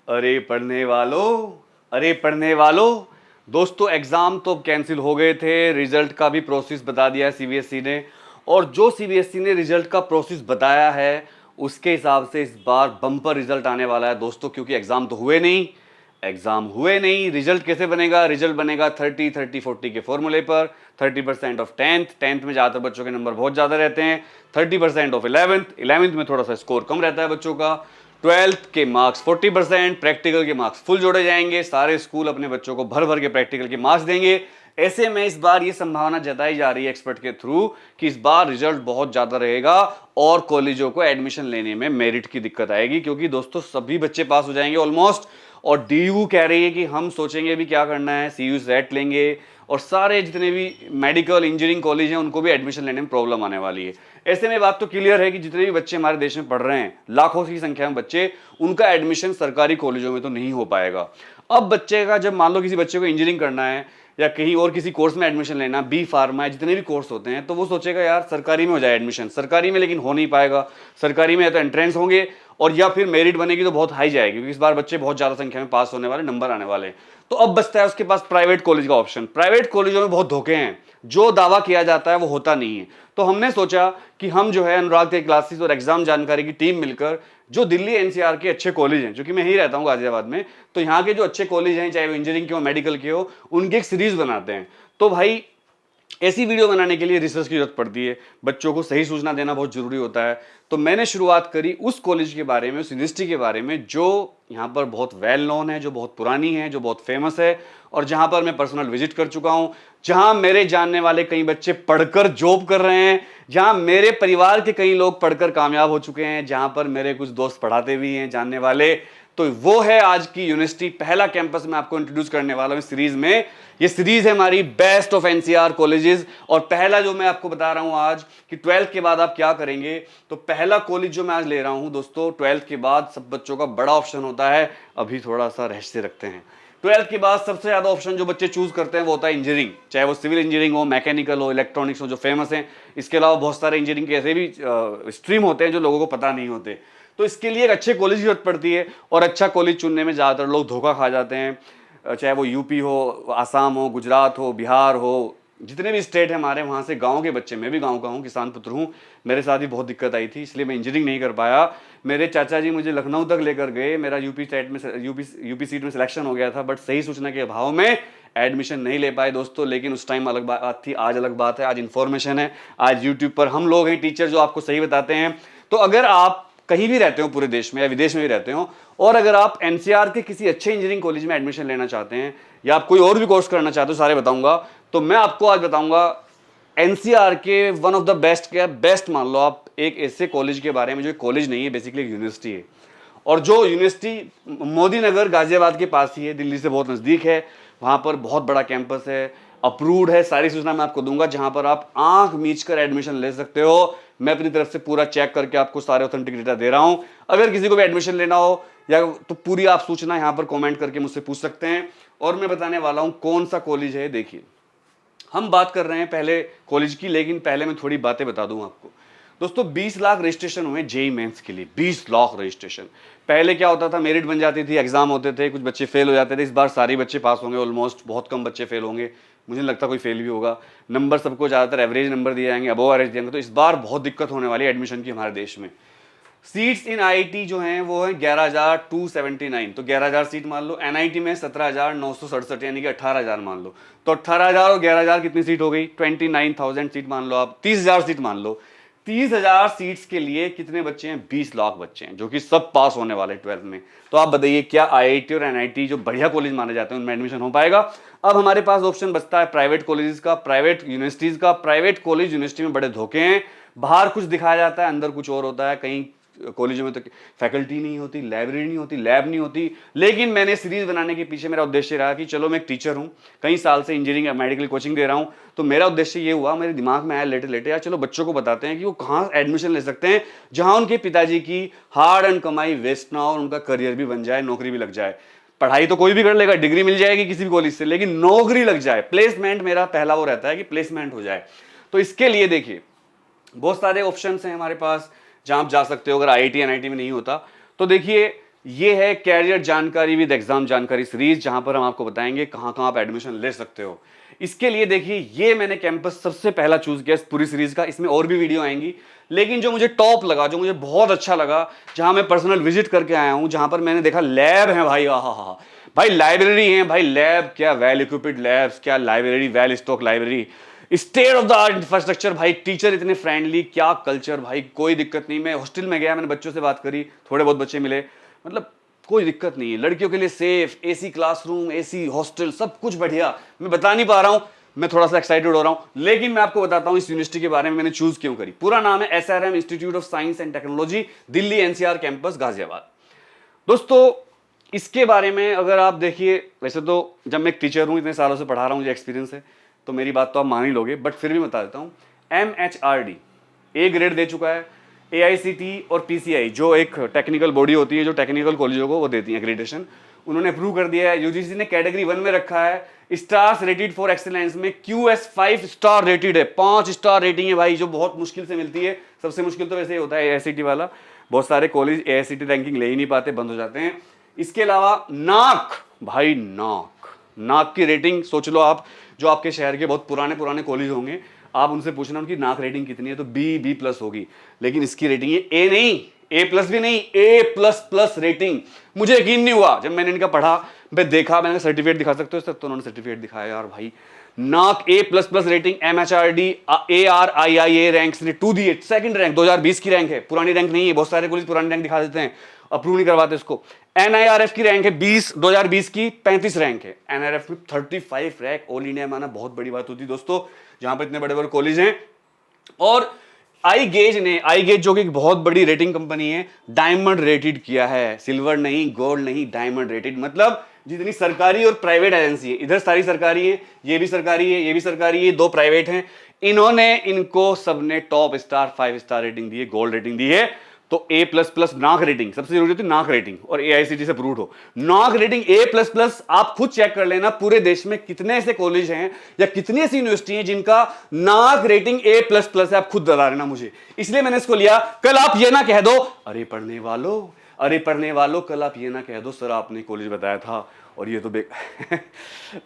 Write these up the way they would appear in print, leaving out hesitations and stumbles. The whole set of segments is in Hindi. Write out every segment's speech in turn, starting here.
अरे पढ़ने वालों, दोस्तों एग्जाम तो कैंसिल हो गए थे। रिजल्ट का भी प्रोसेस बता दिया है सीबीएसई ने। और जो सीबीएसई ने रिजल्ट का प्रोसेस बताया है उसके हिसाब से इस बार बम्पर रिजल्ट आने वाला है दोस्तों, क्योंकि एग्जाम हुए नहीं। रिजल्ट कैसे बनेगा? रिजल्ट बनेगा 30-30-40 के फॉर्मूले पर। 30% ऑफ टेंथ में ज़्यादातर बच्चों के नंबर बहुत ज़्यादा रहते हैं। 30% ऑफ इलेवेंथ में थोड़ा सा स्कोर कम रहता है बच्चों का। 12th के मार्क्स 40%, प्रैक्टिकल के मार्क्स फुल जोड़े जाएंगे। सारे स्कूल अपने बच्चों को भर भर के प्रैक्टिकल के मार्क्स देंगे। ऐसे में इस बार ये संभावना जताई जा रही है एक्सपर्ट के थ्रू कि इस बार रिजल्ट बहुत ज्यादा रहेगा और कॉलेजों को एडमिशन लेने में मेरिट की दिक्कत आएगी, क्योंकि दोस्तों सभी बच्चे पास हो जाएंगे ऑलमोस्ट। और डीयू कह रही है कि हम सोचेंगे भी क्या करना है, सीयू सेट लेंगे और सारे जितने भी मेडिकल इंजीनियरिंग कॉलेज हैं उनको भी एडमिशन लेने में प्रॉब्लम आने वाली है। ऐसे में बात तो क्लियर है कि जितने भी बच्चे हमारे देश में पढ़ रहे हैं, लाखों की संख्या में बच्चे, उनका एडमिशन सरकारी कॉलेजों में तो नहीं हो पाएगा। अब बच्चे का जब मान लो किसी बच्चे को इंजीनियरिंग करना है या कहीं और किसी कोर्स में एडमिशन लेना, बी फार्मा है, जितने भी कोर्स होते हैं, तो वो सोचेगा यार सरकारी में हो जाए एडमिशन। सरकारी में लेकिन हो नहीं पाएगा। सरकारी में या तो एंट्रेंस होंगे और या फिर मेरिट बनेगी तो बहुत हाई जाएगी, क्योंकि इस बार बच्चे बहुत ज्यादा संख्या में पास होने वाले, नंबर आने वाले। तो अब बचता है उसके पास प्राइवेट कॉलेज का ऑप्शन। प्राइवेट कॉलेजों में बहुत धोखे हैं, जो दावा किया जाता है वो होता नहीं है। तो हमने सोचा कि हम जो है अनुराग के क्लासेस और एग्जाम जानकारी की टीम मिलकर जो दिल्ली एनसीआर के अच्छे कॉलेज हैं, जो कि मैं यही रहता हूं गाजियाबाद में, तो यहाँ के जो अच्छे कॉलेज हैं, चाहे वो इंजीनियरिंग के हो, मेडिकल के हो, उनकी एक सीरीज बनाते हैं। तो भाई ऐसी वीडियो बनाने के लिए रिसर्च की जरूरत पड़ती है, बच्चों को सही सूचना देना बहुत जरूरी होता है। तो मैंने शुरुआत करी उस कॉलेज के बारे में, उस यूनिवर्सिटी के बारे में जो यहाँ पर बहुत वेल नोन है, जो बहुत पुरानी है, जो बहुत फेमस है और जहाँ पर मैं पर्सनल विजिट कर चुका हूँ, जहाँ मेरे जानने वाले कई बच्चे पढ़कर जॉब कर रहे हैं, जहाँ मेरे परिवार के कई लोग पढ़कर कामयाब हो चुके हैं, जहाँ पर मेरे कुछ दोस्त पढ़ाते भी हैं जानने वाले। तो वो है आज की यूनिवर्सिटी, पहला कैंपस मैं आपको इंट्रोड्यूस करने वाला हूं इस सीरीज में। ये सीरीज है हमारी बेस्ट ऑफ एनसीआर कॉलेजेस। और पहला जो मैं आपको बता रहा हूं आज कि 12th के बाद आप क्या करेंगे, तो पहला कॉलेज जो मैं आज ले रहा हूं दोस्तों, 12th के बाद सब बच्चों का बड़ा ऑप्शन होता है, अभी थोड़ा सा रहस्य रखते हैं। 12th के बाद सबसे ज्यादा ऑप्शन जो बच्चे चूज करते हैं वो होता है इंजीनियरिंग, चाहे वो सिविल इंजीनियरिंग हो, मैकेनिकल हो, इलेक्ट्रॉनिक्स हो, जो फेमस हैं। इसके अलावा बहुत सारे इंजीनियरिंग के ऐसे भी स्ट्रीम होते हैं जो लोगों को पता नहीं होते। तो इसके लिए एक अच्छे कॉलेज की जरूरत पड़ती है और अच्छा कॉलेज चुनने में ज़्यादातर लोग धोखा खा जाते हैं। चाहे वो यूपी हो, आसाम हो, गुजरात हो, बिहार हो, जितने भी स्टेट है हमारे, वहाँ से गांव के बच्चे, मैं भी गांव का हूँ, किसान पुत्र हूँ, मेरे साथ ही बहुत दिक्कत आई थी, इसलिए मैं इंजीनियरिंग नहीं कर पाया। मेरे चाचा जी मुझे लखनऊ तक लेकर गए, मेरा यूपी सीट में सिलेक्शन हो गया था, बट सही सूचना के अभाव में एडमिशन नहीं ले पाए दोस्तों। लेकिन उस टाइम अलग बात थी, आज अलग बात है। आज इन्फॉर्मेशन है, आज यूट्यूब पर हम लोग हैं टीचर जो आपको सही बताते हैं। तो अगर आप कहीं भी रहते हो पूरे देश में या विदेश में भी रहते हो, और अगर आप एनसीआर के किसी अच्छे इंजीनियरिंग कॉलेज में एडमिशन लेना चाहते हैं या आप कोई और भी कोर्स करना चाहते हो, सारे बताऊंगा। तो मैं आपको आज बताऊंगा एनसीआर के वन ऑफ द बेस्ट के बेस्ट, मान लो आप एक ऐसे कॉलेज के बारे में जो कॉलेज नहीं है, बेसिकली एक यूनिवर्सिटी है। और जो यूनिवर्सिटी मोदी नगर गाजियाबाद के पास ही है, दिल्ली से बहुत नज़दीक है, वहाँ पर बहुत बड़ा कैंपस है, अप्रूव्ड है, सारी सूचना मैं आपको दूंगा, जहाँ पर आप आंख मीच कर एडमिशन ले सकते हो। मैं अपनी तरफ से पूरा चेक करके आपको सारे ऑथेंटिक डेटा दे रहा हूँ। अगर किसी को भी एडमिशन लेना हो या तो पूरी आप सूचना यहाँ पर कॉमेंट करके मुझसे पूछ सकते हैं। और मैं बताने वाला हूँ कौन सा कॉलेज है। देखिए, हम बात कर रहे हैं पहले कॉलेज की, लेकिन पहले मैं थोड़ी बातें बता दूं आपको। दोस्तों 20 लाख रजिस्ट्रेशन हुए जेई मेंस के लिए, 20 लाख रजिस्ट्रेशन। पहले क्या होता था, मेरिट बन जाती थी, एग्जाम होते थे, कुछ बच्चे फेल हो जाते थे। इस बार सारे बच्चे पास होंगे ऑलमोस्ट, बहुत कम बच्चे फेल होंगे, मुझे नहीं लगता कोई फेल भी होगा। नंबर सबको ज़्यादातर एवरेज नंबर दिए जाएंगे, अबव एवरेज दिएंगे। तो इस बार बहुत दिक्कत होने वाली है एडमिशन की हमारे देश में। सीट्स इन आईआईटी जो हैं वो है 11,279, तो 11,000 सीट मान लो। एनआईटी में 17,967, यानी कि 18,000 मान लो। तो 18,000 और 11,000 कितनी सीट हो गई? 29,000 सीट मान लो आप, 30,000 सीट मान लो। 30,000 सीट्स के लिए कितने बच्चे हैं? 20 लाख बच्चे हैं, जो कि सब पास होने वाले 12th में। तो आप बताइए, क्या आईआईटी और एनआईटी जो बढ़िया कॉलेज माने जाते हैं उनमें एडमिशन हो पाएगा? अब हमारे पास ऑप्शन बचता है प्राइवेट कॉलेजेस का, प्राइवेट यूनिवर्सिटीज का। प्राइवेट कॉलेज यूनिवर्सिटी में बड़े धोखे हैं, बाहर कुछ दिखाया जाता है, अंदर कुछ और होता है। कहीं कॉलेजों में तो फैकल्टी नहीं होती, लाइब्रेरी नहीं होती, लैब नहीं होती। लेकिन मैंने सीरीज बनाने के पीछे मेरा उद्देश्य रहा कि चलो, मैं एक टीचर हूं, कई साल से इंजीनियरिंग मेडिकल कोचिंग दे रहा हूं, तो मेरा उद्देश्य ये हुआ, मेरे दिमाग में आया लेटे लेटे, यार चलो बच्चों को बताते हैं कि वो कहाँ एडमिशन ले सकते हैं जहां उनके पिताजी की हार्ड एंड कमाई वेस्ट ना हो और उनका करियर भी बन जाए, नौकरी भी लग जाए। पढ़ाई तो कोई भी कर लेगा, डिग्री मिल जाएगी किसी भी कॉलेज से, लेकिन नौकरी लग जाए, प्लेसमेंट मेरा पहला वो रहता है कि प्लेसमेंट हो जाए। तो इसके लिए देखिए, बहुत सारे ऑप्शंस हैं हमारे पास जहां आप जा सकते हो अगर आईआईटी एनआईटी में नहीं होता। तो देखिए, ये है कैरियर जानकारी विद एग्जाम जानकारी सीरीज, जहां पर हम आपको बताएंगे कहां कहां आप एडमिशन ले सकते हो। इसके लिए देखिए, ये मैंने कैंपस सबसे पहला चूज किया इस पूरी सीरीज का। इसमें और भी वीडियो आएंगी, लेकिन जो मुझे टॉप लगा, जो मुझे बहुत अच्छा लगा, जहां मैं पर्सनल विजिट करके आया हूं, जहां पर मैंने देखा लैब है भाई, आहा भाई, लाइब्रेरी है भाई, लैब क्या, वेल इक्विप्ड लैब्स क्या, library well stock library, state of the art infrastructure भाई, टीचर इतने फ्रेंडली, क्या कल्चर भाई, कोई दिक्कत नहीं। मैं हॉस्टल में गया, मैंने बच्चों से बात करी, थोड़े बहुत बच्चे मिले, मतलब कोई दिक्कत नहीं है। लड़कियों के लिए safe, AC classroom, AC hostel, सब कुछ बढ़िया। मैं बता नहीं पा रहा हूं, मैं थोड़ा सा एक्साइटेड हो रहा हूं, लेकिन मैं आपको बताता हूं इस यूनिवर्सिटी के बारे में मैंने चूज क्यों करी। पूरा नाम है SRM institute of science and technology, Delhi NCR campus Ghaziabad. दोस्तों, इसके बारे में अगर आप देखिए, वैसे तो जब मैं एक टीचर हूं, इतने सालों से पढ़ा रहा हूं, मुझे एक्सपीरियंस है, तो मेरी बात तो आप मान ही लोगे, बट फिर भी बता देता हूं। MHRD A ग्रेड दे चुका है, AICT और PCI जो एक टेक्निकल बॉडी होती है जो टेक्निकल कॉलेजों को वो देती है एक्रेडिटेशन, उन्होंने अप्रूव कर दिया है। UGC ने कैटेगरी 1 में रखा है, स्टार्स रेटेड फॉर एक्सीलेंस में QS 5 स्टार रेटेड है, 5 स्टार रेटिंग है भाई, जो बहुत मुश्किल से मिलती है। सबसे मुश्किल तो वैसे ही होता है AICT वाला, बहुत सारे कॉलेज AICT रैंकिंग ले ही नहीं पाते, बंद हो जाते हैं। इसके अलावा नाक भाई, नाक की रेटिंग सोच लो आप, जो आपके शहर के बहुत पुराने पुराने कॉलेज होंगे, आप उनसे पूछना उनकी नाक रेटिंग कितनी है, तो B+ होगी, लेकिन इसकी रेटिंग है A नहीं, A+ भी नहीं, A++ रेटिंग। मुझे यकीन नहीं हुआ जब मैंने इनका पढ़ा, मैं देखा, मैंने सर्टिफिकेट दिखा सकते हो सर, तो उन्होंने सर्टिफिकेट दिखाया यार भाई, नाक A++ rating, MHRD ARIIA ranks ने 2 दिए, सेकंड रैंक 2020 की रैंक है, पुरानी रैंक नहीं है, बहुत सारे कॉलेज पुरानी रैंक दिखा देते हैं, अप्रूव नहीं करवाते इसको। NIRF की रैंक है 2020 की 35 रैंक है, NIRF में 35 रैंक, ऑल इंडिया में आना बहुत बड़ी बात होती है दोस्तों, जहां पर इतने बड़े बड़े कॉलेज हैं। और आई गेज जो कि एक बहुत बड़ी रेटिंग कंपनी है, डायमंड रेटेड किया है, सिल्वर नहीं, गोल्ड नहीं, डायमंड रेटेड। मतलब जितनी सरकारी और प्राइवेट एजेंसी है, इधर सारी सरकारी है, ये भी सरकारी है, ये भी सरकारी है, 2 प्राइवेट हैं, इन्होंने इनको सबने टॉप स्टार 5 स्टार रेटिंग दी है, गोल्ड रेटिंग दी है। तो A++ नाक रेटिंग सबसे जरूरी होती है, नाक रेटिंग, और AICT से अप्रूव्ड हो। नाक रेटिंग A++, आप खुद चेक कर लेना पूरे देश में कितने ऐसे कॉलेज हैं या कितनी ऐसी यूनिवर्सिटी हैं जिनका नाक रेटिंग A++ है, आप खुद बता लेना मुझे। इसलिए मैंने इसको लिया। कल आप ये ना कह दो, अरे पढ़ने वालों, कल आप ये ना कह दो सर आपने कॉलेज बताया था और ये तो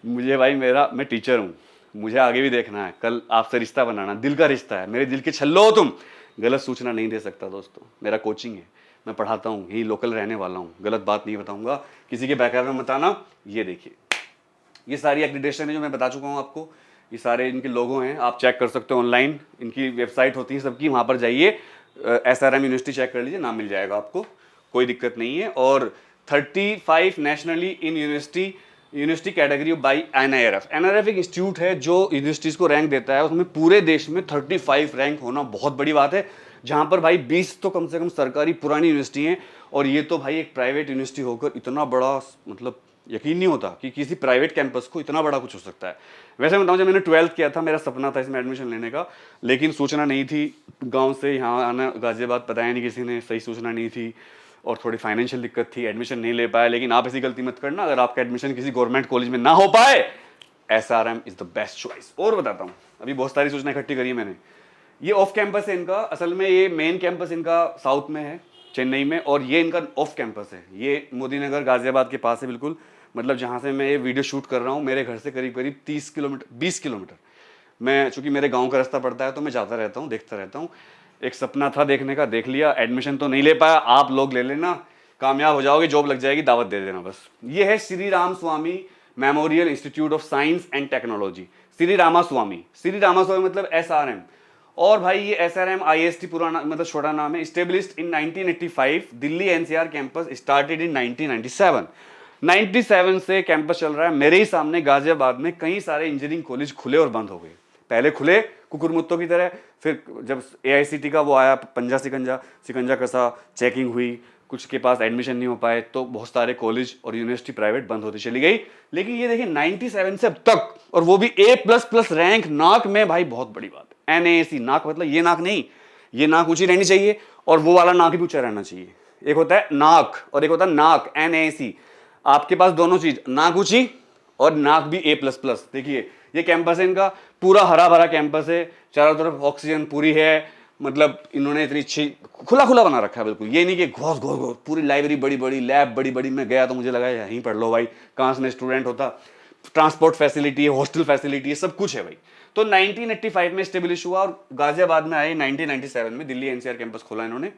मुझे भाई, मैं टीचर हूं, मुझे आगे भी देखना है, कल आपसे रिश्ता बनाना, दिल का रिश्ता है, मेरे दिल के छल्लो हो तुम। गलत सूचना नहीं दे सकता दोस्तों, मेरा कोचिंग है, मैं पढ़ाता हूँ, यही लोकल रहने वाला हूँ, गलत बात नहीं बताऊंगा, किसी के बैकग्राउंड में मत आना। ये देखिए, ये सारी एक्रेडिटेशन है जो मैं बता चुका हूँ आपको, ये सारे इनके लोगो हैं, आप चेक कर सकते हो ऑनलाइन, इनकी वेबसाइट होती है सबकी, वहाँ पर जाइए, SRM यूनिवर्सिटी चेक कर लीजिए, नाम मिल जाएगा आपको, कोई दिक्कत नहीं है। और 35 nationally in university category by NIRF एक इंस्टीट्यूट है जो यूनिवर्सिटीज को रैंक देता है, उसमें पूरे देश में 35 रैंक होना बहुत बड़ी बात है, जहां पर भाई 20 तो कम से कम सरकारी पुरानी यूनिवर्सिटी हैं, और ये तो भाई एक प्राइवेट यूनिवर्सिटी होकर इतना बड़ा, मतलब यकीन नहीं होता कि किसी प्राइवेट कैंपस को इतना बड़ा कुछ हो सकता है। वैसे मैं बताऊं, जब मैंने 12th किया था, मेरा सपना था इसमें एडमिशन लेने का, लेकिन सूचना नहीं थी, गाँव से यहाँ आना गाजियाबाद, बताया नहीं किसी ने, सही सूचना नहीं थी, और थोड़ी फाइनेंशियल दिक्कत थी, एडमिशन नहीं ले पाया। लेकिन आप ऐसी गलती मत करना, अगर आपका एडमिशन किसी गवर्नमेंट कॉलेज में ना हो पाए, SRM is the best choice. और बताता हूँ, अभी बहुत सारी सूचना इकट्ठी करी है मैंने। ये ऑफ कैंपस है इनका, असल में ये मेन कैंपस इनका साउथ में है, चेन्नई में, और ये इनका ऑफ कैंपस है, ये मोदी नगर गाजियाबाद के पास है बिल्कुल, मतलब जहाँ से मैं ये वीडियो शूट कर रहा हूँ, मेरे घर से करीब करीब 30 किलोमीटर, 20 किलोमीटर। मैं, चूंकि मेरे गाँव का रास्ता पड़ता है, तो मैं जाता रहता हूँ, देखता रहता हूँ। एक सपना था देखने का, देख लिया, एडमिशन तो नहीं ले पाया, आप लोग ले लेना, कामयाब हो जाओगे, जॉब लग जाएगी, दावत दे देना बस। ये है Shri Ram Swami memorial institute of science and technology, Shri Ramaswami मतलब SRM। और भाई ये SRM IST पुराना मतलब छोटा नाम है, established in 1985, Delhi NCR campus started in 1997। 97 से कैंपस चल रहा है। मेरे ही सामने गाजियाबाद में कई सारे इंजीनियरिंग कॉलेज खुले और बंद हो गए, पहले खुले कुकुरमुत्तों की तरह, फिर जब AICT का वो आया, पंजा सिकंजा कसा, चेकिंग हुई, कुछ के पास एडमिशन नहीं हो पाए, तो बहुत सारे कॉलेज और यूनिवर्सिटी प्राइवेट बंद होती चली गई। लेकिन ये देखिए 97 से अब तक, और वो भी A++ रैंक, नाक में भाई बहुत बड़ी बात है। NAC नाक मतलब ये नाक नहीं, ये नाक ऊंची रहनी चाहिए और वो वाला नाक भी ऊंचा रहना चाहिए। एक होता है नाक और एक होता है नाक, NAC। आपके पास दोनों चीज, नाक ऊंची और नाक भी A++। देखिए ये कैंपस है इनका, पूरा हरा भरा कैंपस है, चारों तरफ ऑक्सीजन पूरी है, मतलब इन्होंने इतनी अच्छी खुला खुला बना रखा है बिल्कुल, ये नहीं कि घोस घोस घोस, पूरी लाइब्रेरी बड़ी बड़ी, लैब बड़ी बड़ी। मैं गया तो मुझे लगा यहीं पढ़ लो भाई, कहाँ से मैं स्टूडेंट होता। ट्रांसपोर्ट फैसिलिटी है, हॉस्टल फैसिलिटी है, सब कुछ है भाई। तो 1985 में स्टेब्लिश हुआ और गाजियाबाद में आए 1997 में, दिल्ली एनसीआर कैंपस खोला इन्होंने।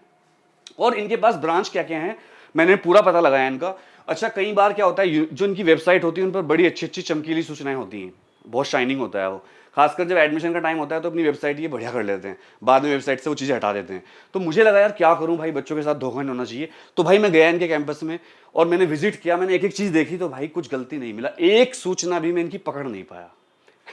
और इनके पास ब्रांच क्या क्या है मैंने पूरा पता लगाया इनका। अच्छा, कई बार क्या होता है, जो इनकी वेबसाइट होती है उन पर बड़ी अच्छी अच्छी चमकीली सूचनाएं होती हैं, बहुत शाइनिंग होता है वो। खासकर जब एडमिशन का टाइम होता है तो अपनी वेबसाइट ये बढ़िया कर लेते हैं, बाद में वेबसाइट से वो चीज़ें हटा देते हैं। तो मुझे लगा यार क्या करूं भाई, बच्चों के साथ धोखा नहीं होना चाहिए। तो भाई मैं गया इनके कैंपस में और मैंने विजिट किया, मैंने एक एक चीज़ देखी, तो भाई कुछ गलती नहीं मिला, एक सूचना भी मैं इनकी पकड़ नहीं पाया।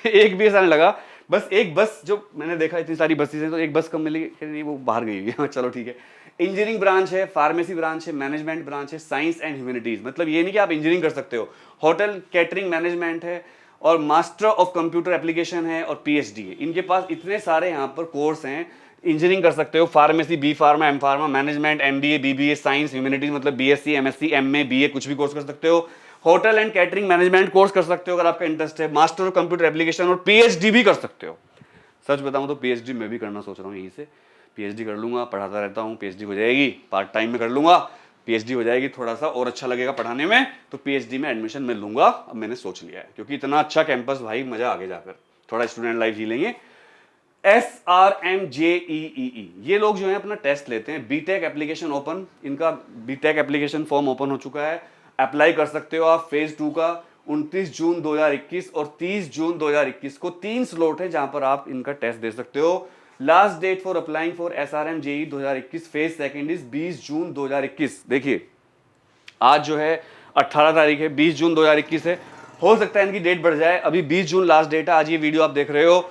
एक भी ऐसा नहीं लगा। बस एक बस जो मैंने देखा, इतनी सारी बसेज हैं तो एक बस कम मिली, नहीं वो बाहर गई हुई है। चलो ठीक है। इंजीनियरिंग ब्रांच है, फार्मेसी ब्रांच है, मैनेजमेंट ब्रांच है, साइंस एंड ह्यूमैनिटीज, मतलब ये नहीं कि आप इंजीनियरिंग कर सकते हो, होटल कैटरिंग मैनेजमेंट है, और मास्टर ऑफ कंप्यूटर एप्लीकेशन है, और पीएचडी है। इनके पास इतने सारे यहाँ पर कोर्स हैं। इंजीनियरिंग कर सकते हो, pharmacy, B pharma, M pharma, management, MBA, BBA, science, humanities मतलब बीएससी, एमएससी, एमए, बीए, कुछ भी कोर्स कर सकते हो। Hotel and catering management course कर सकते हो अगर आपका इंटरेस्ट है, मास्टर ऑफ कंप्यूटर एप्लीकेशन, और पीएचडी भी कर सकते हो। सच बताऊं तो पीएचडी मैं भी करना सोच रहा हूँ, यहीं से पीएचडी कर लूंगा, पढ़ाता रहता हूँ, पीएचडी हो जाएगी, पार्ट टाइम में कर लूंगा, पीएचडी हो जाएगी, थोड़ा सा और अच्छा लगेगा पढ़ाने में, तो पीएचडी में एडमिशन मैं लूंगा। अब मैंने सोच लिया है, क्योंकि इतना अच्छा कैंपस भाई, मजा आगे जाकर थोड़ा स्टूडेंट लाइफ जी लेंगे। SRMJEEE, ये लोग जो है अपना टेस्ट लेते हैं। बीटेक एप्लीकेशन ओपन, इनका बीटेक एप्लीकेशन फॉर्म ओपन हो चुका है, अप्लाई कर सकते हो आप फेज 2 का। 29 जून 2021 और 30 जून 2021 को 3 स्लॉट है जहां पर आप इनका टेस्ट दे सकते हो। Last date for applying for SRMJEE 2021 phase second is 20 June 2021। देखिए आज जो है 18 तारीख है, 20 जून 2021 है, हो सकता है इनकी डेट बढ़ जाए। अभी 20 जून लास्ट डेट है, आज ये वीडियो आप देख रहे हो।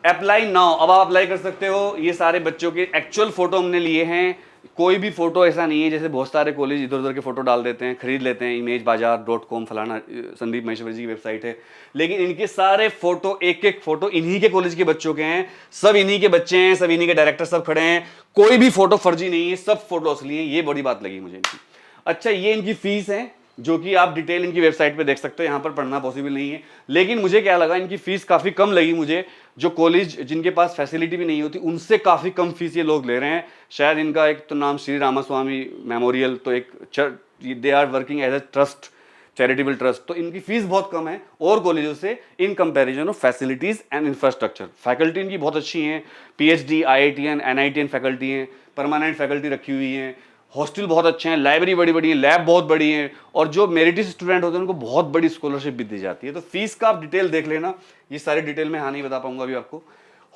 अप्लाई नाउ, अब आप अप्लाई कर सकते हो। ये सारे बच्चों के एक्चुअल फोटो हमने लिए हैं, कोई भी फोटो ऐसा नहीं है जैसे बहुत सारे कॉलेज इधर उधर के फोटो डाल देते हैं, खरीद लेते हैं, imagebazaar.com फलाना, संदीप महेश्वरी जी की वेबसाइट है। लेकिन इनके सारे फोटो, एक एक फोटो इन्हीं के कॉलेज के बच्चों के हैं, सब इन्हीं के बच्चे हैं, सब इन्हीं के डायरेक्टर सब खड़े हैं, कोई भी फोटो फर्जी नहीं है, सब फोटो असली हैं। ये बड़ी बात लगी मुझे इनकी। अच्छा, ये इनकी फीस है जो कि आप डिटेल इनकी वेबसाइट पे देख सकते हो, यहाँ पर पढ़ना पॉसिबल नहीं है। लेकिन मुझे क्या लगा, इनकी फीस काफ़ी कम लगी मुझे। जो कॉलेज जिनके पास फैसिलिटी भी नहीं होती उनसे काफ़ी कम फीस ये लोग ले रहे हैं। शायद इनका एक तो नाम श्री रामास्वामी मेमोरियल, तो एक they are working as a trust, charitable trust, तो इनकी फीस बहुत कम है और कॉलेजों से in comparison of facilities and infrastructure. Faculty इनकी बहुत अच्छी हैं, पीएचडी, आईआईटीएन, एनआईटीएन फैकल्टी हैं, परमानेंट फैकल्टी रखी हुई हैं, हॉस्टल बहुत अच्छे हैं, लाइब्रेरी बड़ी बड़ी है, लैब बहुत बड़ी है, और जो मेरिटिस स्टूडेंट होते हैं उनको बहुत बड़ी स्कॉलरशिप भी दी जाती है। तो फीस का आप डिटेल देख लेना, ये सारी डिटेल में हाँ नहीं बता पाऊंगा अभी आपको।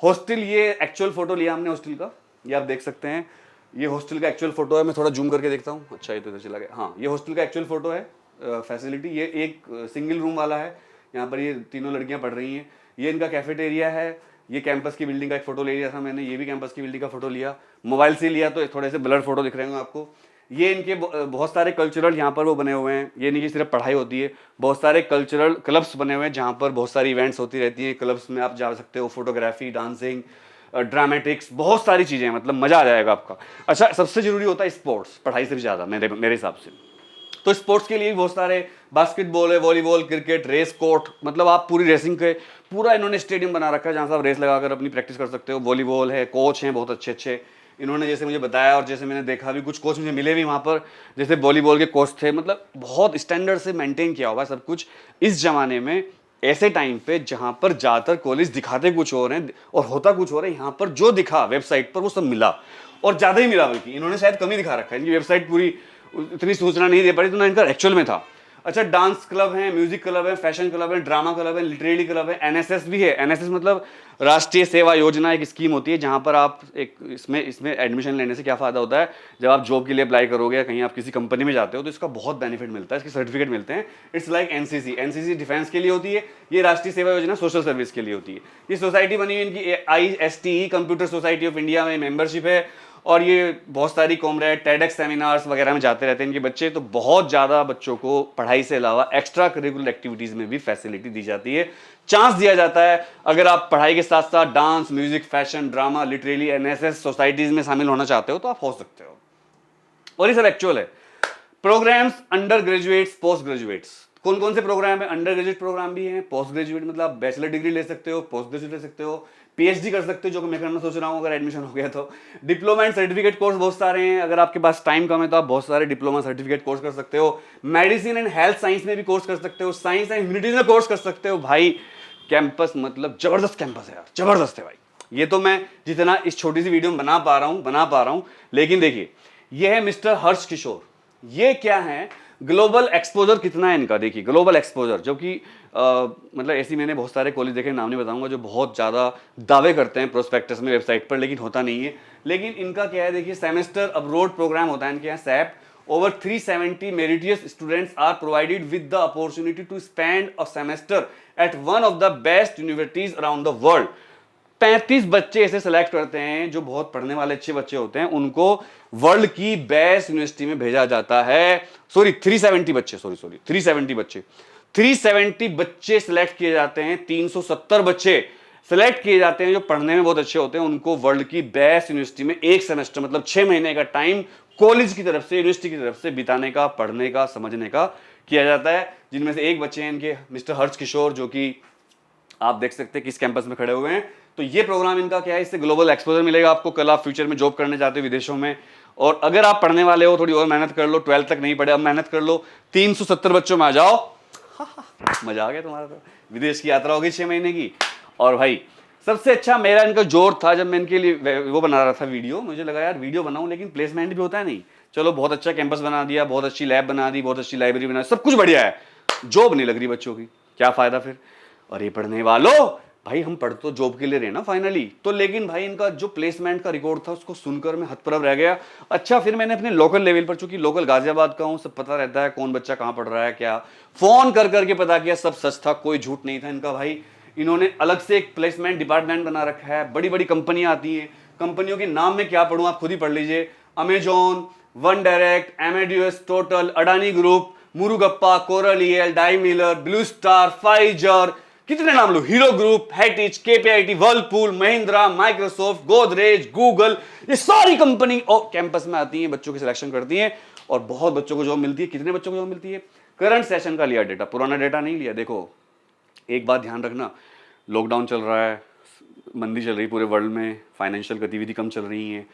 हॉस्टल, ये एक्चुअल फोटो लिया हमने हॉस्टल का, ये आप देख सकते हैं, ये हॉस्टल का एक्चुअल फोटो है। मैं थोड़ा जूम करके देखता हूँ, अच्छा ये तो इधर चला गया, हाँ ये हॉस्टल का एक्चुअल फोटो है। फैसिलिटी, ये एक सिंगल रूम वाला है, यहाँ पर ये तीनों लड़कियाँ पढ़ रही हैं। ये इनका कैफेटेरिया है, ये कैंपस की बिल्डिंग का एक फोटो ले लिया था मैंने, ये भी कैंपस की बिल्डिंग का फोटो लिया, मोबाइल से लिया तो थोड़े से ब्लर फोटो दिख रहे होंगे आपको। ये इनके बहुत सारे कल्चरल यहाँ पर वो बने हुए हैं, ये नहीं कि सिर्फ पढ़ाई होती है, बहुत सारे कल्चरल क्लब्स बने हुए हैं जहाँ पर बहुत सारी इवेंट्स होती रहती हैं। क्लब्स में आप जा सकते हो, फोटोग्राफी, डांसिंग, ड्रामेटिक्स, बहुत सारी चीज़ें, मतलब मज़ा आ जाएगा आपका। अच्छा, सबसे ज़रूरी होता है स्पोर्ट्स, पढ़ाई से भी ज़्यादा मेरे हिसाब से। तो स्पोर्ट्स के लिए भी बहुत सारे, बास्केटबॉल है, वॉलीबॉल, क्रिकेट, रेस कोर्ट, मतलब आप पूरी रेसिंग के पूरा इन्होंने स्टेडियम बना रखा है जहाँ से आप रेस लगाकर अपनी प्रैक्टिस कर सकते हो। वॉलीबॉल है, कोच हैं बहुत अच्छे अच्छे इन्होंने, जैसे मुझे बताया और जैसे मैंने देखा भी, कुछ कोच मुझे मिले भी वहाँ पर, जैसे वॉलीबॉल के कोच थे, मतलब बहुत स्टैंडर्ड से मेंटेन किया हुआ है सब कुछ। इस जमाने में ऐसे टाइम पे जहाँ पर ज़्यादातर कॉलेज दिखाते कुछ और हैं और होता कुछ और है, यहाँ पर जो दिखा वेबसाइट पर वो सब मिला, और ज़्यादा ही मिला, बल्कि इन्होंने शायद कम ही दिखा रखा है। इनकी वेबसाइट पूरी इतनी सूचना नहीं दे पाई, तो ना इनका एक्चुअल में था। अच्छा, डांस क्लब है, म्यूजिक क्लब है, फैशन क्लब है, ड्रामा क्लब है, लिटरेरी क्लब है, एनएसएस भी है। एनएसएस मतलब राष्ट्रीय सेवा योजना, एक स्कीम होती है जहां पर आप एक इसमें एडमिशन लेने से क्या फ़ायदा होता है, जब आप जॉब के लिए अप्लाई करोगे या कहीं आप किसी कंपनी में जाते हो तो इसका बहुत बेनिफिट मिलता है, इसके सर्टिफिकेट मिलते हैं। It's like NCC, NCC defence के लिए होती है, ये राष्ट्रीय सेवा योजना सोशल सर्विस के लिए होती है। ये सोसाइटी बनी हुई इनकी ISTE computer society of India में मेंबरशिप है, और ये बहुत सारी कॉमरेड, टेडेक्स सेमिनार्स वगैरह में जाते रहते हैं इनके बच्चे। तो बहुत ज़्यादा बच्चों को पढ़ाई से अलावा एक्स्ट्रा करिकुलर एक्टिविटीज़ में भी फैसिलिटी दी जाती है, चांस दिया जाता है। अगर आप पढ़ाई के साथ साथ dance, music, fashion, drama, literary, NSS societies में शामिल होना चाहते हो तो आप हो सकते हो, और ये सब एक्चुअल है। Programmes, under graduates, post graduates, कौन कौन से प्रोग्राम है? अंडर ग्रेजुएट प्रोग्राम भी हैं, पोस्ट ग्रेजुएट मतलब बैचलर डिग्री ले सकते हो, पोस्ट ग्रेजुएट ले सकते हो, पीएचडी कर सकते हो, जो कि मैं करना सोच रहा हूँ अगर एडमिशन हो गया तो। डिप्लोमा एंड सर्टिफिकेट कोर्स बहुत सारे हैं, अगर आपके पास टाइम कम है तो आप बहुत सारे डिप्लोमा सर्टिफिकेट कोर्स कर सकते हो। मेडिसिन एंड हेल्थ साइंस में भी कोर्स कर सकते हो, साइंस एंड ह्यूमैनिटीज में कोर्स कर सकते हो। भाई कैंपस मतलब जबरदस्त कैंपस है यार, जबरदस्त है भाई। ये तो मैं जितना इस छोटी सी वीडियो में बना पा रहा हूँ। लेकिन देखिए, ये है मिस्टर हर्ष किशोर। ये क्या है, ग्लोबल एक्सपोजर कितना है इनका, देखिए ग्लोबल एक्सपोजर, जो कि मतलब ऐसी मैंने बहुत सारे कॉलेज देखे, नाम नहीं बताऊंगा, जो बहुत ज़्यादा दावे करते हैं प्रोस्पेक्टस में वेबसाइट पर, लेकिन होता नहीं है। लेकिन इनका क्या है, देखिए सेमेस्टर अब्रोड प्रोग्राम होता है इनके यहाँ, SAP. Over 370 meritorious students are provided with the opportunity to spend a semester at one of the best universities around the world. 35 बच्चे ऐसे सेलेक्ट करते हैं जो बहुत पढ़ने वाले अच्छे बच्चे होते हैं, उनको वर्ल्ड की बेस्ट यूनिवर्सिटी में भेजा जाता है। सॉरी 370 बच्चे, सॉरी 370 बच्चे, 370 बच्चे सिलेक्ट किए जाते हैं। 370 बच्चे सिलेक्ट किए जाते हैं जो पढ़ने में बहुत अच्छे होते हैं, उनको वर्ल्ड की बेस्ट यूनिवर्सिटी में एक सेमेस्टर मतलब 6 महीने का टाइम कॉलेज की तरफ से, यूनिवर्सिटी की तरफ से बिताने का, पढ़ने का, समझने का किया जाता है। जिनमें से एक बच्चे हैं इनके मिस्टर हर्ष किशोर, जो कि आप देख सकते हैं किस कैंपस में खड़े हुए हैं। तो ये प्रोग्राम इनका क्या है, इससे ग्लोबल एक्सपोजर मिलेगा आपको, कल आप फ्यूचर में जॉब करने जाते हो विदेशों में। और अगर आप पढ़ने वाले हो, थोड़ी और मेहनत कर लो, 12 तक नहीं पढ़े, अब मेहनत कर लो, 370 बच्चों में आ जाओ, मजा आ गया तुम्हारा, तो विदेश की यात्रा होगी 6 महीने की। और भाई सबसे अच्छा मेरा इनका जोर था, जब मैं इनके लिए वो बना रहा था वीडियो, मुझे लगा यार वीडियो बनाऊं लेकिन प्लेसमेंट भी होता है नहीं। चलो बहुत अच्छा कैंपस बना दिया, बहुत अच्छी लैब बना दी, बहुत अच्छी लाइब्रेरी बना दी, सब कुछ बढ़िया है, जॉब नहीं लग रही बच्चों की, क्या फायदा फिर। और ये पढ़ने वालों, भाई हम पढ़ तो जॉब के लिए रहे ना फाइनली तो, लेकिन भाई इनका जो प्लेसमेंट का रिकॉर्ड था उसको सुनकर मैं हतप्रभ रह गया। अच्छा, फिर मैंने अपने लोकल लेवल पर, चूंकि लोकल गाजियाबाद का हूं, सब पता रहता है कौन बच्चा कहां पढ़ रहा है, क्या फोन कर करके पता किया, सब सच था, कोई झूठ नहीं था इनका। भाई इन्होंने अलग से एक प्लेसमेंट डिपार्टमेंट बना रखा है, बड़ी बड़ी कंपनियां आती हैं, कंपनियों के नाम में क्या पढ़ूं आप खुद ही पढ़ लीजिए, Amazon, One Direct, Amadeus, Total, Adani group, Murugappa, Coral EL, Daimler, Blue Star, Pfizer, कितने नाम लो, Hero group, Hettich, KPIT, Whirlpool, Mahindra, Microsoft, Godrej, Google, ये सारी कंपनी और कैंपस में आती हैं, बच्चों की सिलेक्शन करती हैं और बहुत बच्चों को जॉब मिलती है। कितने बच्चों को जॉब मिलती है, करंट सेशन का लिया डेटा, पुराना डेटा नहीं लिया। देखो एक बात ध्यान रखना, लॉकडाउन चल रहा है, मंदी चल रही है पूरे वर्ल्ड में, फाइनेंशियल गतिविधि कम चल रही है,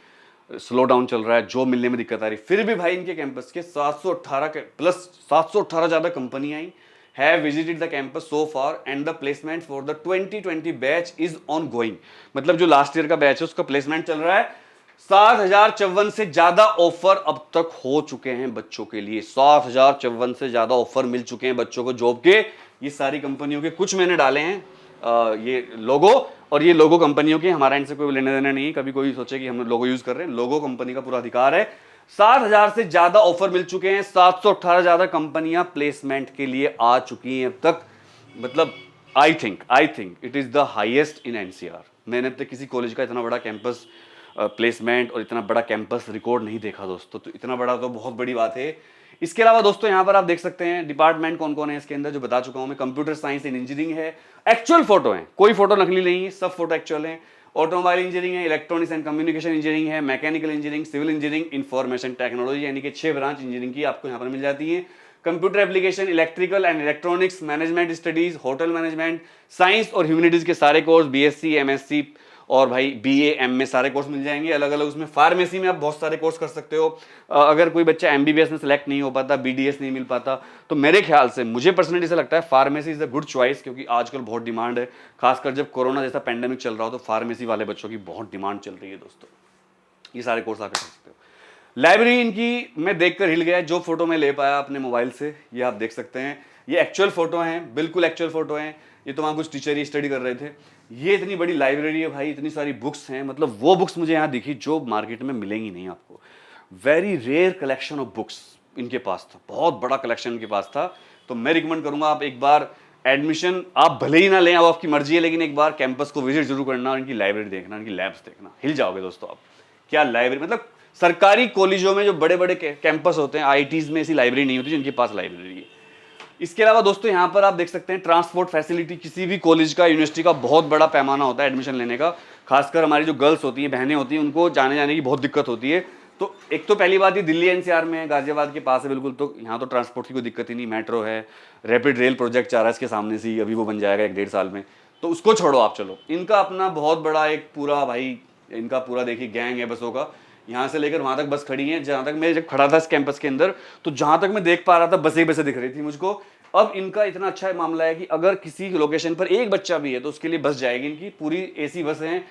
स्लो डाउन चल रहा है, जॉब मिलने में दिक्कत आ रही, फिर भी भाई इनके कैंपस के 718 के प्लस 718 ज्यादा कंपनियां आई have visited the campus so far and the placement for the 2020 batch is ongoing। मतलब जो लास्ट ईयर का बैच है उसका प्लेसमेंट चल रहा है। 7,054 से ज्यादा ऑफर अब तक हो चुके हैं बच्चों के लिए, 7,054 से ज्यादा ऑफर मिल चुके हैं बच्चों को जॉब के। ये सारी कंपनियों के, कुछ मैंने डाले हैं ये लोगो, और ये लोगो कंपनियों के, हमारा इनसे कोई लेना देना नहीं है, कभी कोई सोचे कि हम लोगो यूज कर रहे हैं, लोगो कंपनी का पूरा अधिकार है। 7,000 से ज्यादा ऑफर मिल चुके हैं, 718 ज्यादा कंपनियां प्लेसमेंट के लिए आ चुकी हैं अब तक। मतलब I think it is the highest in NCR. मैंने अब तक किसी कॉलेज का इतना बड़ा कैंपस प्लेसमेंट और इतना बड़ा कैंपस रिकॉर्ड नहीं देखा दोस्तों, तो इतना बड़ा तो बहुत बड़ी बात है। इसके अलावा दोस्तों यहाँ पर आप देख सकते हैं डिपार्टमेंट कौन कौन है इसके अंदर, जो बता चुका हूं मैं। कंप्यूटर साइंस एंड इंजीनियरिंग है, एक्चुअल फोटो है, कोई फोटो नकली नहीं है, सब फोटो एक्चुअल है। ऑटोमोबाइल इंजीनियरिंग है, इलेक्ट्रॉनिक्स एंड कम्युनिकेशन इंजीनियरिंग है, mechanical engineering, civil engineering, information technology, यानी कि 6 ब्रांच इंजीनियरिंग की आपको यहाँ पर मिल जाती है। Computer application, electrical and electronics, management studies, hotel management, science और ह्यूमैनिटीज के सारे कोर्स, बीएससी, एमएससी और भाई बीए, एमए सारे कोर्स मिल जाएंगे अलग अलग। उसमें फार्मेसी में आप बहुत सारे कोर्स कर सकते हो। अगर कोई बच्चा एमबीबीएस में सेलेक्ट नहीं हो पाता, बीडीएस नहीं मिल पाता, तो मेरे ख्याल से, मुझे पर्सनली ऐसा लगता है pharmacy is a good choice, क्योंकि आजकल बहुत डिमांड है, खासकर जब कोरोना जैसा पेंडेमिक चल रहा हो तो फार्मेसी वाले बच्चों की बहुत डिमांड चल रही है दोस्तों। ये सारे कोर्स आप कर सकते हो। लाइब्रेरी इनकी मैं देखकर हिल गया, जो फोटो मैं ले पाया अपने मोबाइल से, ये आप देख सकते हैं, ये एक्चुअल फोटो हैं, बिल्कुल एक्चुअल फोटो हैं। ये तो वहाँ कुछ टीचर ही स्टडी कर रहे थे। ये इतनी बड़ी लाइब्रेरी है भाई, इतनी सारी बुक्स हैं, मतलब वो बुक्स मुझे यहाँ दिखी जो मार्केट में मिलेंगी नहीं आपको। Very rare collection of books इनके पास था, बहुत बड़ा कलेक्शन इनके पास था। तो मैं रिकमेंड करूंगा आप एक बार एडमिशन आप भले ही ना लें, अब आपकी मर्जी है, लेकिन एक बार कैंपस को विजिट जरूर करना और इनकी लाइब्रेरी देखना, इनकी लैब्स देखना, हिल जाओगे दोस्तों आप। क्या लाइब्रेरी, मतलब सरकारी कॉलेजों में जो बड़े बड़े कैंपस होते हैं, आईआईटीज में ऐसी लाइब्रेरी नहीं होती जिनके पास लाइब्रेरी है। इसके अलावा दोस्तों यहाँ पर आप देख सकते हैं ट्रांसपोर्ट फैसिलिटी, किसी भी कॉलेज का, यूनिवर्सिटी का बहुत बड़ा पैमाना होता है एडमिशन लेने का। खासकर हमारी जो गर्ल्स होती हैं, बहनें होती हैं, उनको जाने की बहुत दिक्कत होती है। तो एक तो पहली बात, ये दिल्ली एनसीआर में है, गाजियाबाद के पास है बिल्कुल, तो यहाँ तो ट्रांसपोर्ट की कोई दिक्कत ही नहीं, मेट्रो है, रैपिड रेल प्रोजेक्ट आ रहा है इसके सामने से ही, अभी वो बन जाएगा 1-1.5 साल में, तो उसको छोड़ो आप, चलो इनका अपना बहुत बड़ा एक पूरा भाई, इनका पूरा देखिए गैंग है बसों का, यहाँ से लेकर वहां तक बस खड़ी है। जहां तक मैं जब खड़ा था इस कैंपस के अंदर, तो जहां तक मैं देख पा रहा था बसें ही बसें दिख रही थी मुझको। अब इनका इतना अच्छा मामला है कि अगर किसी लोकेशन पर एक बच्चा भी है तो उसके लिए बस जाएगी। इनकी पूरी एसी बस हैं,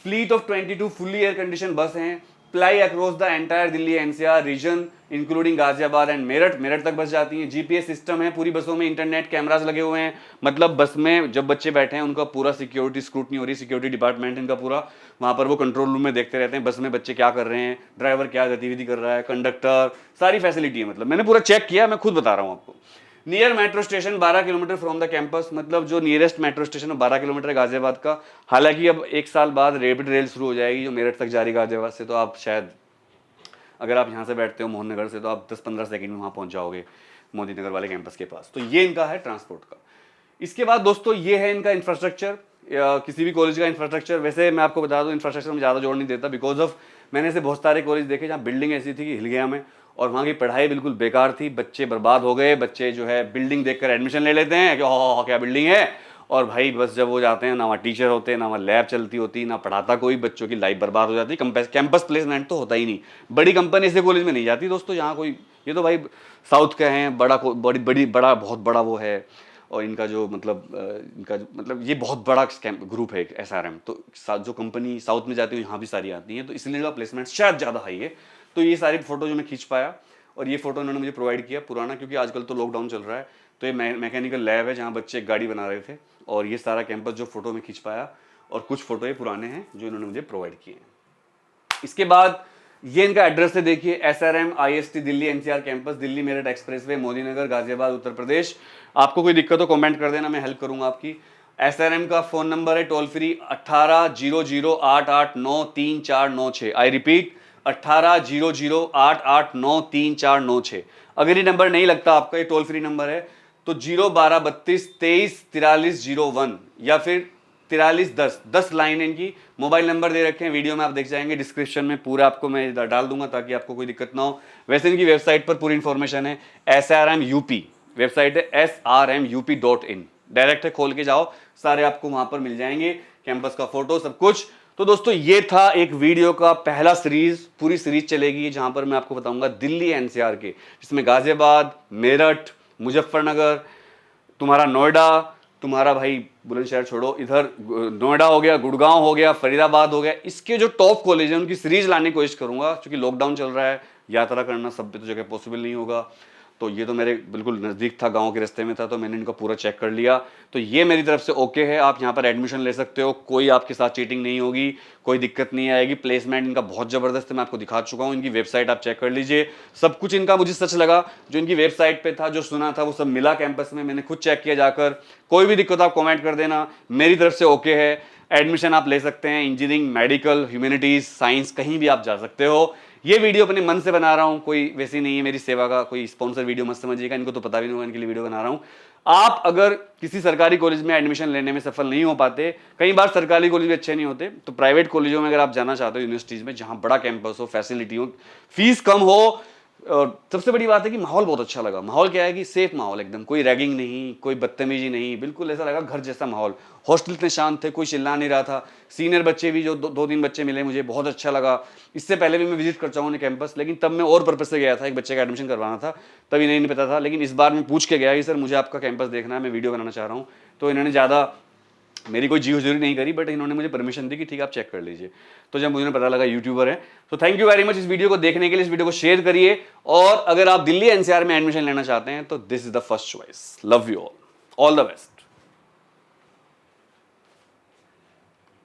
fleet of 22 fully air condition बस हैं, ply across the entire Delhi NCR region including Ghaziabad and Meerut तक बस जाती हैं। जीपीएस सिस्टम है पूरी बसों में, इंटरनेट कैमरास लगे हुए हैं, मतलब बस में जब बच्चे बैठे हैं उनका पूरा सिक्योरिटी स्क्रूटनी हो रही, सिक्योरिटी डिपार्टमेंट इनका पूरा वहां पर वो कंट्रोल रूम में देखते रहते हैं बस में बच्चे क्या कर रहे हैं, ड्राइवर क्या गतिविधि कर रहा है, कंडक्टर, सारी फैसिलिटी है। मतलब मैंने पूरा चेक किया, मैं खुद बता रहा हूँ आपको। Near metro station 12 kilometre from the campus, मतलब जो नियरेस्ट मेट्रो स्टेशन है 12 किलोमीटर है गाजियाबाद का। हालांकि अब 1 साल बाद रैपिड रेल शुरू हो जाएगी जो मेरठ तक जा रही गाजियाबाद से, तो आप शायद अगर आप यहाँ से बैठते हो मोहन नगर से तो आप 10-15 सेकंड में वहाँ पहुँच जाओगे मोदी नगर वाले कैंपस के पास। तो ये इनका है ट्रांसपोर्ट का। इसके बाद दोस्तों ये है इनका इंफ्रास्ट्रक्चर, किसी भी कॉलेज का इंफ्रास्ट्रक्चर। वैसे मैं आपको बता दूं इंफ्रास्ट्रक्चर में ज़्यादा जोड़ नहीं देता, बिकॉज ऑफ मैंने ऐसे बहुत सारे कॉलेज देखे जहाँ बिल्डिंग ऐसी थी कि हिल गया मैं, और वहाँ की पढ़ाई बिल्कुल बेकार थी, बच्चे बर्बाद हो गए। बच्चे जो है बिल्डिंग देखकर एडमिशन ले लेते हैं कि हो क्या बिल्डिंग है, और भाई बस जब वो जाते हैं ना वहाँ टीचर होते हैं, ना वहाँ लैब चलती होती, ना पढ़ाता कोई, बच्चों की लाइफ बर्बाद हो जाती। कैंपस प्लेसमेंट तो होता ही नहीं, बड़ी कंपनी ऐसे कॉलेज में नहीं जाती दोस्तों यहाँ कोई। ये तो भाई साउथ के हैं, बड़ा बहुत बड़ा वो है, और इनका जो मतलब ये बहुत बड़ा ग्रुप है एसआरएम। तो जो कंपनी साउथ में जाती है यहाँ भी सारी आती हैं, तो इसलिए इनका प्लेसमेंट शायद ज़्यादा हाई है। तो ये सारी फोटो जो मैं खींच पाया, और ये फोटो उन्होंने मुझे प्रोवाइड किया पुराना, क्योंकि आजकल तो लॉकडाउन चल रहा है। तो ये मैकेनिकल लैब है जहाँ बच्चे एक गाड़ी बना रहे थे, और ये सारा कैंपस जो फोटो में खींच पाया, और कुछ फोटो ये पुराने हैं जो इन्होंने मुझे प्रोवाइड किए हैं। इसके बाद ये इनका एड्रेस है, देखिए SRM IST Delhi NCR campus, Delhi Meerut expressway, Modi Nagar, Ghaziabad, Uttar Pradesh. आपको कोई दिक्कत हो कमेंट कर देना, मैं हेल्प करूंगा आपकी। SRM का फोन नंबर है टोल फ्री 180088939496। I repeat 180088939496। अगर ये नंबर नहीं लगता आपका, ये टोल फ्री नंबर है, तो 01232234301 या फिर 4310 लाइन है इनकी। मोबाइल नंबर दे रखे हैं वीडियो में, आप देख जाएंगे, डिस्क्रिप्शन में पूरा आपको मैं डाल दूंगा ताकि आपको कोई दिक्कत ना हो। वैसे इनकी वेबसाइट पर पूरी इंफॉर्मेशन है, SRM UP वेबसाइट है srmup.in, डायरेक्ट है, खोल के जाओ, सारे आपको वहां पर मिल जाएंगे, कैंपस का फोटो सब कुछ। तो दोस्तों ये था एक वीडियो का पहला सीरीज, पूरी सीरीज चलेगी जहां पर मैं आपको बताऊंगा दिल्ली NCR के, जिसमें गाजियाबाद, मेरठ, मुजफ्फरनगर, तुम्हारा नोएडा, तुम्हारा भाई बुलंदशहर छोड़ो, इधर नोएडा हो गया, गुड़गांव हो गया, फरीदाबाद हो गया, इसके जो टॉप कॉलेज हैं उनकी सीरीज लाने की कोशिश करूंगा। क्योंकि लॉकडाउन चल रहा है, यात्रा करना सब पे तो जगह पॉसिबल नहीं होगा। तो ये तो मेरे बिल्कुल नज़दीक था, गांव के रास्ते में था, तो मैंने इनका पूरा चेक कर लिया। तो ये मेरी तरफ से ओके है, आप यहाँ पर एडमिशन ले सकते हो, कोई आपके साथ चीटिंग नहीं होगी, कोई दिक्कत नहीं आएगी। प्लेसमेंट इनका बहुत ज़बरदस्त है, मैं आपको दिखा चुका हूँ, इनकी वेबसाइट आप चेक कर लीजिए, सब कुछ इनका मुझे सच लगा। जो इनकी वेबसाइट पे था, जो सुना था, वो सब मिला कैंपस में, मैंने खुद चेक किया जाकर। कोई भी दिक्कत आप कॉमेंट कर देना, मेरी तरफ से ओके है। एडमिशन आप ले सकते हैं, इंजीनियरिंग, मेडिकल, ह्यूमैनिटीज़, साइंस, कहीं भी आप जा सकते हो। ये वीडियो अपने मन से बना रहा हूँ, कोई वैसी नहीं है मेरी सेवा का कोई स्पॉन्सर वीडियो मत समझिएगा, इनको तो पता भी नहीं होगा इनके लिए वीडियो बना रहा हूँ। आप अगर किसी सरकारी कॉलेज में एडमिशन लेने में सफल नहीं हो पाते, कई बार सरकारी कॉलेज भी अच्छे नहीं होते, तो प्राइवेट कॉलेजों में अगर आप जाना चाहते हो, यूनिवर्सिटीज़ में जहाँ बड़ा कैंपस हो, फैसिलिटी हो, फीस कम हो, और सबसे बड़ी बात है कि माहौल बहुत अच्छा लगा। माहौल क्या है कि सेफ माहौल एकदम, कोई रैगिंग नहीं, कोई बदतमीजी नहीं, बिल्कुल ऐसा लगा घर जैसा माहौल। हॉस्टल इतने शांत थे, कोई चिल्ला नहीं रहा था। सीनियर बच्चे भी जो 2-3 बच्चे मिले, मुझे बहुत अच्छा लगा। इससे पहले भी मैं विजिट कर चाहूँ कैंपस, लेकिन तब मैं और पर्पज से गया था, एक बच्चे का एडमिशन करवाना था, तभी नहीं पता था। लेकिन इस बार मैं पूछ के गया कि सर मुझे आपका कैंपस देखना है, मैं वीडियो बनाना चाह रहा हूँ। तो इन्होंने ज़्यादा मेरी कोई जी हजूरी नहीं करी, बट इन्होंने मुझे परमिशन दी कि ठीक है आप चेक कर लीजिए। तो जब मुझे पता लगा यूट्यूबर है, तो थैंक यू वेरी मच इस वीडियो को देखने के लिए। इस वीडियो को शेयर करिए, और अगर आप दिल्ली NCR में एडमिशन लेना चाहते हैं तो this is the first choice. Love you all the best.